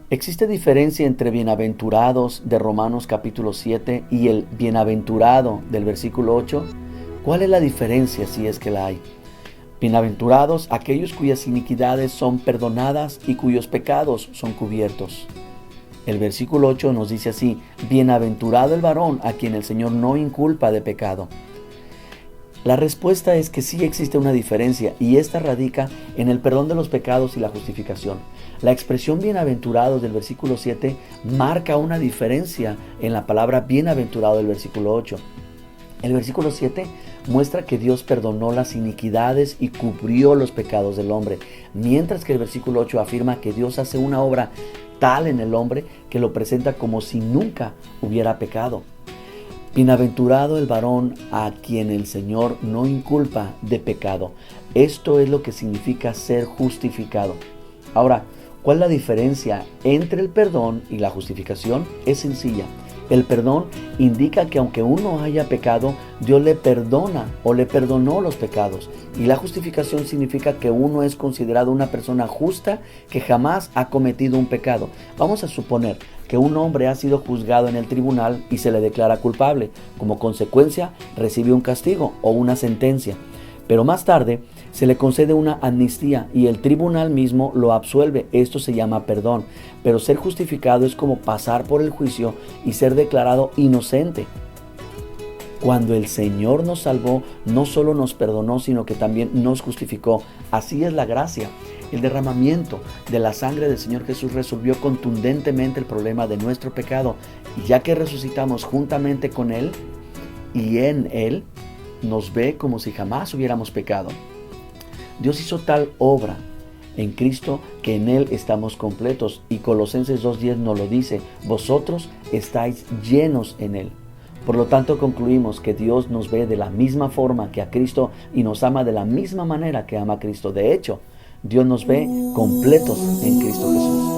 ¿Existe diferencia entre bienaventurados de Romanos capítulo 7 y el bienaventurado del versículo 8? ¿Cuál es la diferencia si es que la hay? Bienaventurados aquellos cuyas iniquidades son perdonadas y cuyos pecados son cubiertos. El versículo 8 nos dice así: bienaventurado el varón a quien el Señor no inculpa de pecado. La respuesta es que sí existe una diferencia, y esta radica en el perdón de los pecados y la justificación. La expresión bienaventurados del versículo 7 marca una diferencia en la palabra bienaventurado del versículo 8. El versículo 7 muestra que Dios perdonó las iniquidades y cubrió los pecados del hombre, mientras que el versículo 8 afirma que Dios hace una obra tal en el hombre que lo presenta como si nunca hubiera pecado. Bienaventurado el varón a quien el Señor no inculpa de pecado. Esto es lo que significa ser justificado. Ahora, ¿cuál es la diferencia entre el perdón y la justificación? Es sencilla. El perdón indica que aunque uno haya pecado, Dios le perdona o le perdonó los pecados. Y la justificación significa que uno es considerado una persona justa que jamás ha cometido un pecado. Vamos a suponer que un hombre ha sido juzgado en el tribunal y se le declara culpable. Como consecuencia, recibe un castigo o una sentencia. Pero más tarde se le concede una amnistía y el tribunal mismo lo absuelve. Esto se llama perdón. Pero ser justificado es como pasar por el juicio y ser declarado inocente. Cuando el Señor nos salvó, no solo nos perdonó, sino que también nos justificó. Así es la gracia. El derramamiento de la sangre del Señor Jesús resolvió contundentemente el problema de nuestro pecado. Y ya que resucitamos juntamente con Él y en Él, nos ve como si jamás hubiéramos pecado. Dios hizo tal obra en Cristo que en Él estamos completos. Y Colosenses 2:10 nos lo dice: vosotros estáis llenos en Él. Por lo tanto, concluimos que Dios nos ve de la misma forma que a Cristo y nos ama de la misma manera que ama a Cristo. De hecho, Dios nos ve completos en Cristo Jesús.